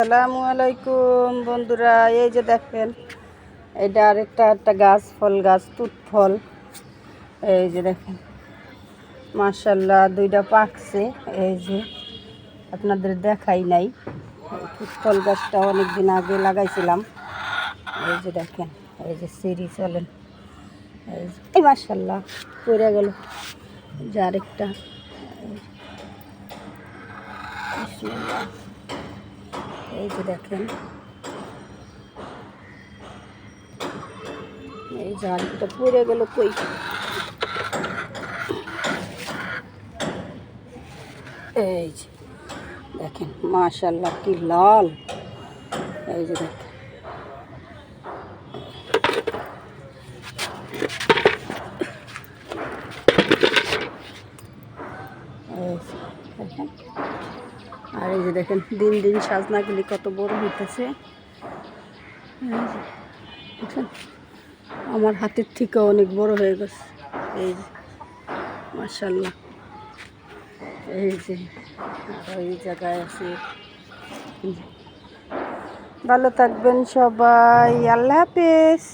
আসসালামু আলাইকুম বন্ধুরা, এই যে দেখেন এটা আরেকটা গাছ, ফল গাছ, তুত ফল। এই যে দেখেন মাশাআল্লাহ দুইটা পাকছে। এই যে আপনাদের দেখাই নাই, তুত ফল গাছটা অনেক দিন আগে লাগাইছিলাম। এই যে দেখেন, এই যে সিঁড়ি চলেন, এই মাশাআল্লাহ পড়ে গেল যে আরেকটা। বিসমিল্লাহ। এই যে দেখেন, এই যে আরেকটা পড়ে গেল কই। এই যে দেখেন মাশাআল্লাহ কি লাল। এই যে দেখেন, এই যে দেখেন, আর এই যে দেখেন দিন দিন সাজনাগুলি কত বড় হইতেছে। এই যে দেখেন আমার হাতের থেকে অনেক বড় হয়ে গেছে। এই যে মাশাআল্লাহ। এই যে আর এই জায়গায় আছে। ভালো থাকবেন সবাই, আল্লাহ হাফেজ।